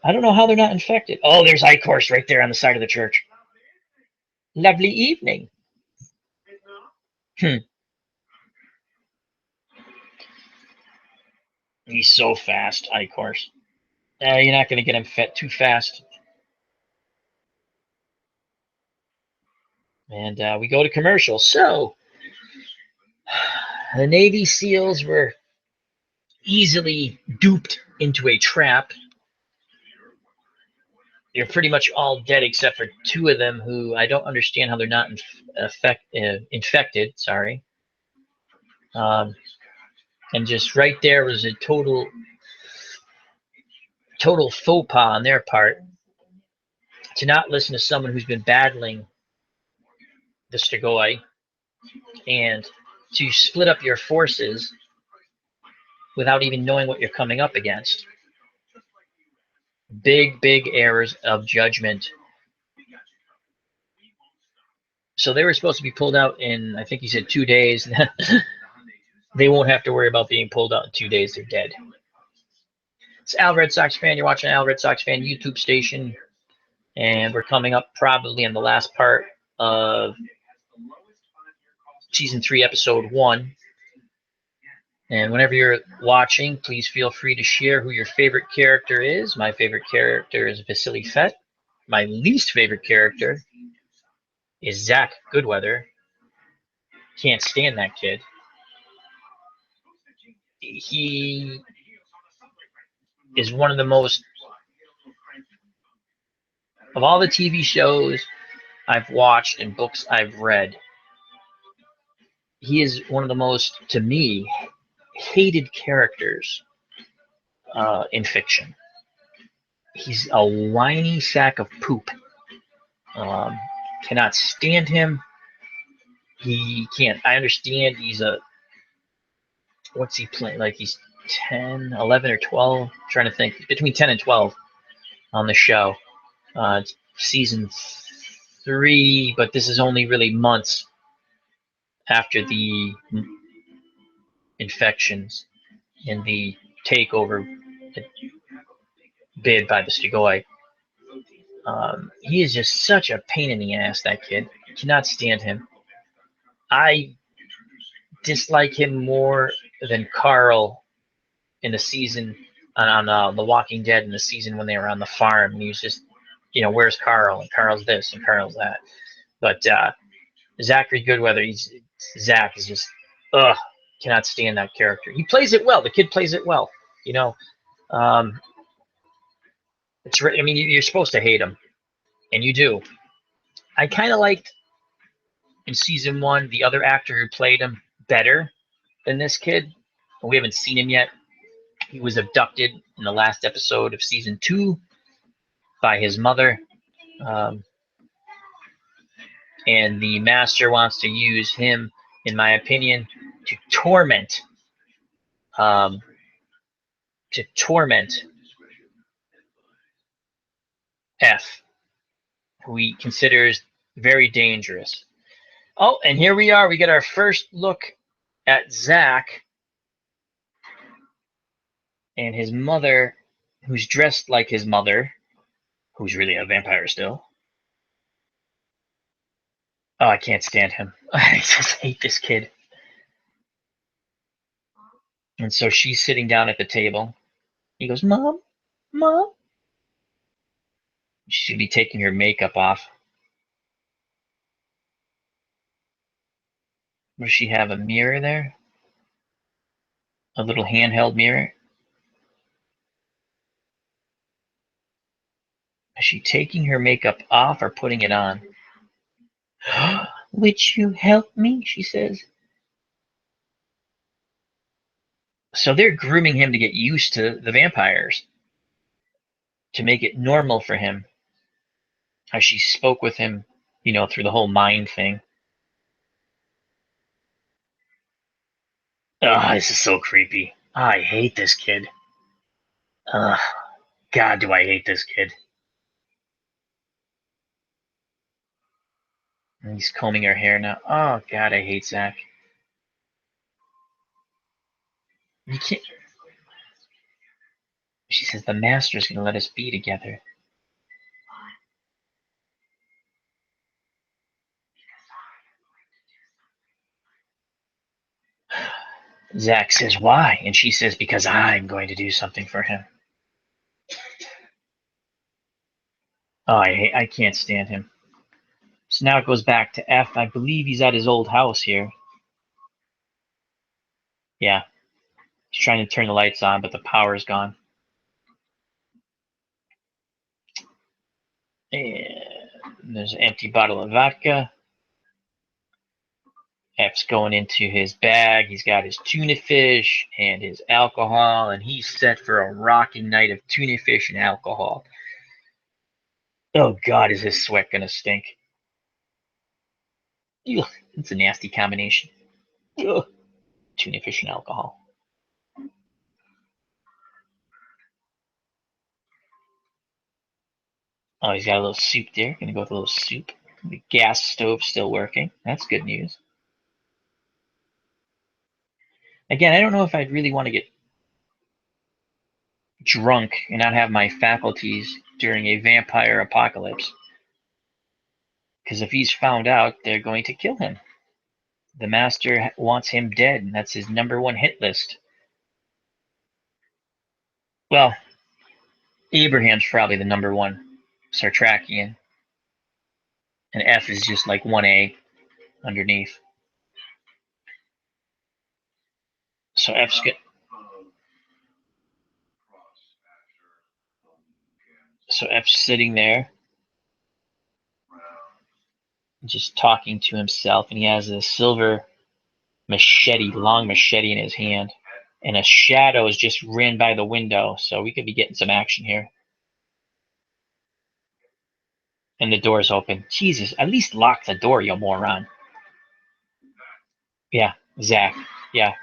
I don't know how they're not infected. Oh, there's Icor's right there on the side of the church. Lovely evening. He's so fast, Icor's. You're not going to get him fed too fast. And we go to commercial. So the Navy SEALs were easily duped into a trap. They're pretty much all dead except for 2 of them who I don't understand how they're not infected. Sorry. And just right there was a total faux pas on their part to not listen to someone who's been battling the Strigoi and to split up your forces without even knowing what you're coming up against. Big errors of judgment. So they were supposed to be pulled out in, I think he said 2 days. They won't have to worry about being pulled out in 2 days. They're dead. It's Al Red Sox Fan. You're watching Al Red Sox Fan YouTube station. And we're coming up probably in the last part of season 3, episode 1. And whenever you're watching, please feel free to share who your favorite character is. My favorite character is Vasily Fett. My least favorite character is Zach Goodweather. Can't stand that kid. He is one of the most, of all the TV shows I've watched and books I've read, he is one of the most, to me, hated characters in fiction. He's a whiny sack of poop. Cannot stand him. He can't. I understand he's a. What's he playing? Like he's 10, 11, or 12. I'm trying to think. Between 10 and 12 on the show. It's season 3, but this is only really months after the infections and the takeover bid by the Stigoi. He is just such a pain in the ass, that kid. I cannot stand him. I dislike him more than Carl in the season on The Walking Dead, in the season when they were on the farm. And he was just, where's Carl? And Carl's this and Carl's that. But Zachary Goodweather, Zach is just, cannot stand that character. He plays it well. The kid plays it well. I mean, you're supposed to hate him, and you do. I kind of liked in season 1 the other actor who played him better than this kid. We haven't seen him yet. He was abducted in the last episode of season 2 by his mother, and the master wants to use him, in my opinion, to torment F, who he considers very dangerous. Oh, and here we are. We get our first look at Zach and his mother, who's dressed like his mother, who's really a vampire still. Oh, I can't stand him. I just hate this kid. And so she's sitting down at the table. He goes, Mom, Mom. She should be taking her makeup off. Does she have a mirror there? A little handheld mirror? Is she taking her makeup off or putting it on? Would you help me? She says. So they're grooming him to get used to the vampires, to make it normal for him. How she spoke with him, through the whole mind thing. Oh, this is so creepy. Oh, I hate this kid. God, do I hate this kid. And he's combing her hair now. Oh, God, I hate Zach. You can't. She says the master's going to let us be together. Zach says, why? And she says, because I'm going to do something for him. Oh, I can't stand him. So now it goes back to F. I believe he's at his old house here. Yeah. He's trying to turn the lights on, but the power's gone. And there's an empty bottle of vodka. F's going into his bag. He's got his tuna fish and his alcohol, and he's set for a rocking night of tuna fish and alcohol. Oh, God, is his sweat going to stink. Ugh, it's a nasty combination. Ugh. Tuna fish and alcohol. Oh, he's got a little soup there. Going to go with a little soup. The gas stove still working. That's good news. Again, I don't know if I'd really want to get drunk and not have my faculties during a vampire apocalypse. Because if he's found out, they're going to kill him. The master wants him dead, and that's his #1 hit list. Well, Abraham's probably the #1 Sartrakian, and F is just like 1A underneath. So F's good. So F's sitting there, just talking to himself, and he has a silver machete, long machete in his hand, and a shadow is just ran by the window, so we could be getting some action here. And the door's open. Jesus, at least lock the door, you moron. Yeah, Zach. Yeah.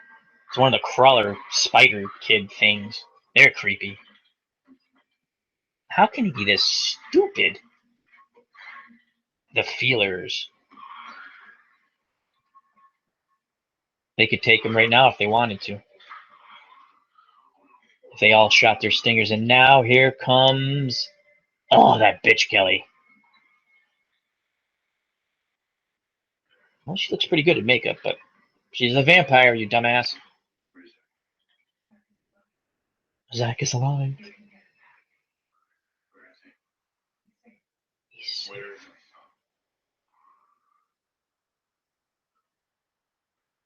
It's one of the crawler spider kid things. They're creepy. How can he be this stupid? The feelers. They could take him right now if they wanted to. If they all shot their stingers. And now here comes... Oh, that bitch Kelly. Well, she looks pretty good at makeup, but she's a vampire, you dumbass. Zach is alive. He's safe.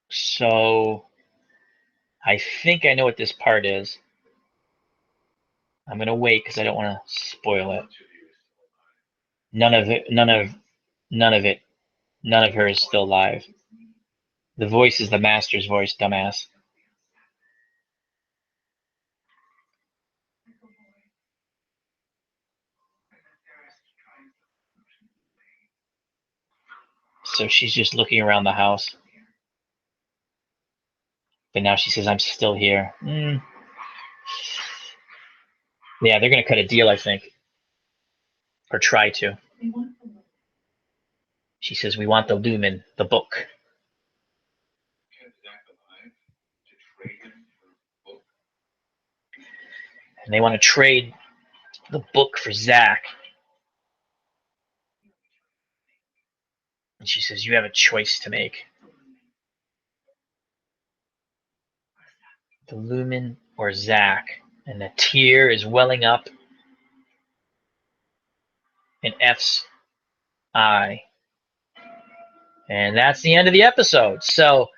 So, I think I know what this part is. I'm gonna wait because I don't want to spoil it. None of it. None of her is still alive. The voice is the master's voice, dumbass. So she's just looking around the house. But now she says, I'm still here. Yeah, they're going to cut a deal, I think. Or try to. She says, we want the lumen, the book. And they want to trade the book for Zach. And she says, you have a choice to make. The lumen or Zach. And the tear is welling up in F's eye. And that's the end of the episode. So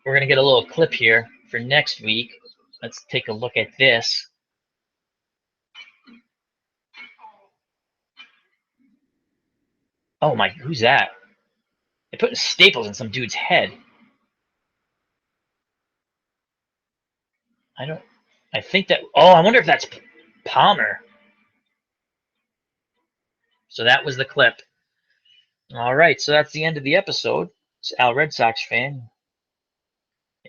we're going to get a little clip here for next week. Let's take a look at this. Oh my, who's that? They put staples in some dude's head. I think that, oh, I wonder if that's Palmer. So that was the clip. All right, so that's the end of the episode. It's Al Red Sox fan.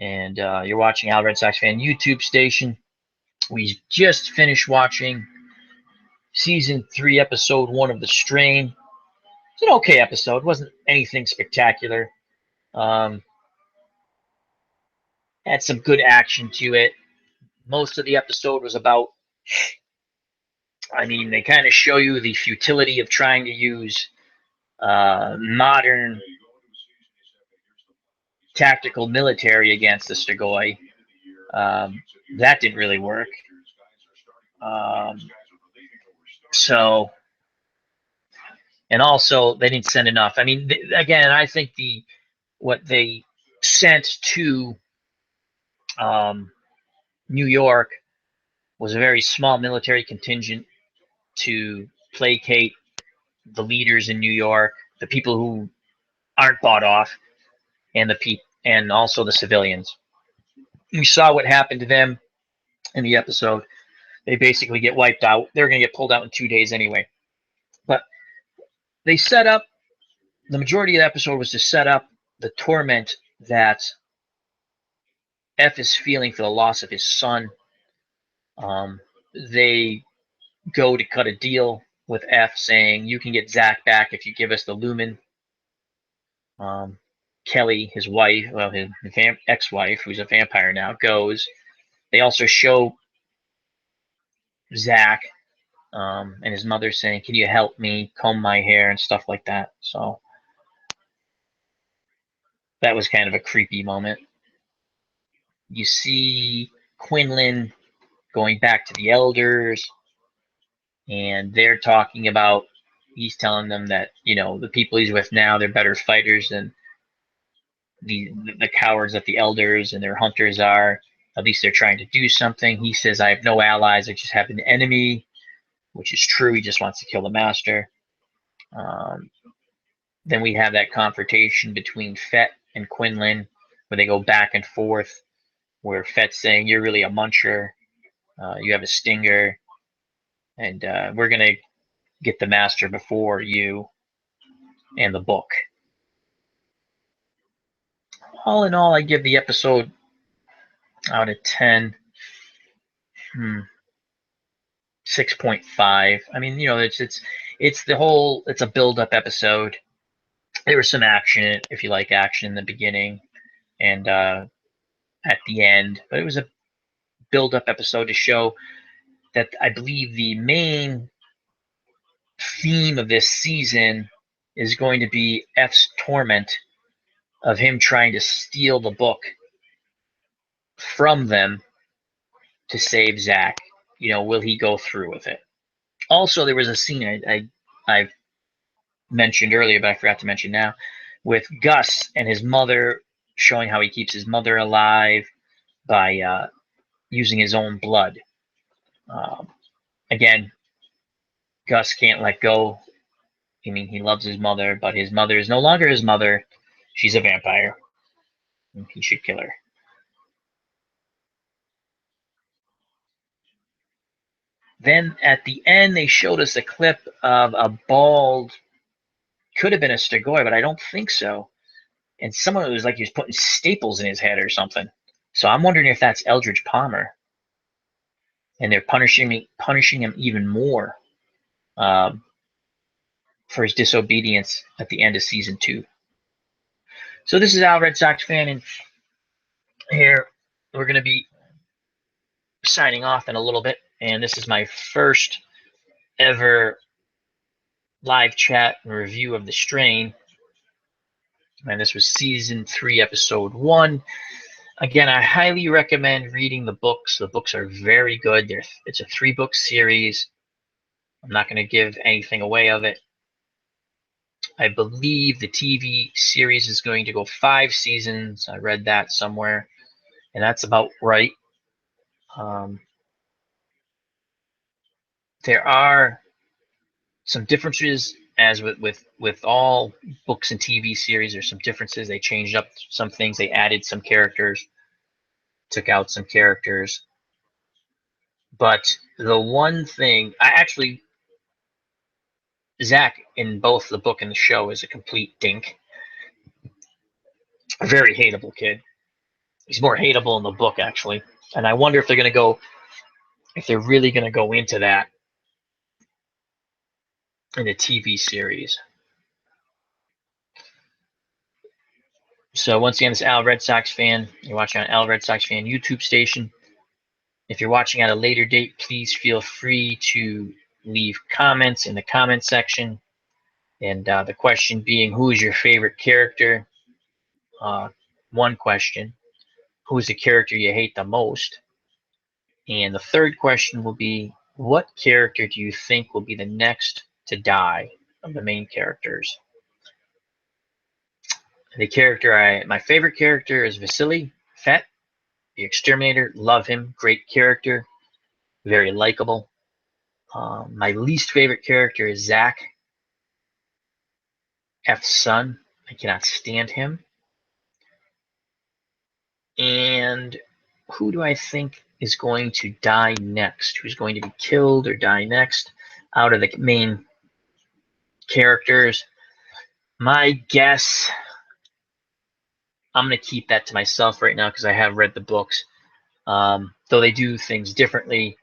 And you're watching Al Red Sox fan YouTube station. We just finished watching season 3, episode 1 of The Strain. It's an okay episode. It wasn't anything spectacular. Had some good action to it. Most of the episode was about, I mean, they kind of show you the futility of trying to use modern tactical military against the Strigoi. That didn't really work. So, and also they didn't send enough. I mean, again, I think what they sent to New York was a very small military contingent to placate the leaders in New York, the people who aren't bought off, and and also the civilians. We saw what happened to them in the episode. They basically get wiped out. They're going to get pulled out in 2 days anyway. But they set up, the majority of the episode was to set up the torment that F is feeling for the loss of his son. They go to cut a deal with F, saying, you can get Zach back if you give us the lumen. Kelly, his wife, well, his ex-wife, who's a vampire now, goes. They also show Zach, and his mother saying, "Can you help me comb my hair?" and stuff like that. So that was kind of a creepy moment. You see Quinlan going back to the elders, and they're talking about, he's telling them that, the people he's with now, they're better fighters than the cowards that the elders and their hunters are. At least they're trying to do something. He says, "I have no allies, I just have an enemy," which is true. He just wants to kill the master. Um, then we have that confrontation between Fett and Quinlan, where they go back and forth, where Fett's saying, "You're really a muncher, you have a stinger, and we're going to get the master before you and the book." All in all, I give the episode out of 10, 6.5. I mean, it's the whole, it's a build-up episode. There was some action, if you like action, in the beginning and at the end, but it was a build-up episode to show that I believe the main theme of this season is going to be F's torment of him trying to steal the book from them to save Zach. Will he go through with it? Also, there was a scene I mentioned earlier, but I forgot to mention now, with Gus and his mother, showing how he keeps his mother alive by using his own blood. Um, Again, Gus can't let go. I mean, he loves his mother, but his mother is no longer his mother. She's a vampire. He should kill her. Then at the end, they showed us a clip of a bald, could have been a Stegoi, but I don't think so. And someone, was like he was putting staples in his head or something. So I'm wondering if that's Eldridge Palmer, and they're punishing him even more um, for his disobedience at the end of season 2. So this is Al Red Sox fan, and here we're going to be signing off in a little bit. And this is my first ever live chat and review of The Strain. And this was season 3, episode 1. Again, I highly recommend reading the books. The books are very good. It's a 3-book series. I'm not going to give anything away of it. I believe the TV series is going to go 5 seasons. I read that somewhere, and that's about right. There are some differences, as with all books and TV series. There's some differences. They changed up some things. They added some characters, took out some characters. But the one thing, Zach in both the book and the show is a complete dink. A very hateable kid. He's more hateable in the book, actually. And I wonder if they're really going to go into that in the TV series. So once again, this is Al Red Sox fan. You're watching on Al Red Sox fan YouTube station. If you're watching at a later date, please feel free to leave comments in the comment section. And the question being, who is your favorite character? One question. Who is the character you hate the most? And the third question will be, what character do you think will be the next to die of the main characters? My favorite character is Vasily Fett, the Exterminator. Love him. Great character. Very likable. My least favorite character is Zach, F's son. I cannot stand him. And who do I think is going to die next? Who's going to be killed or die next out of the main characters? My guess, I'm going to keep that to myself right now because I have read the books. Though they do things differently,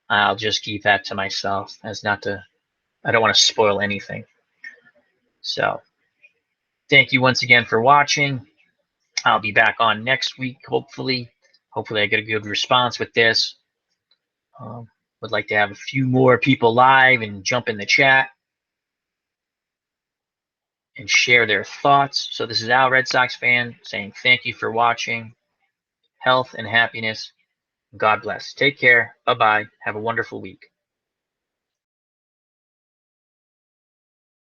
I'll just keep that to myself as not to, I don't want to spoil anything. So thank you once again for watching. I'll be back on next week, hopefully. Hopefully I get a good response with this. Would like to have a few more people live and jump in the chat and share their thoughts. So this is Al, Red Sox fan, saying thank you for watching. Health and happiness. God bless. Take care. Bye-bye. Have a wonderful week.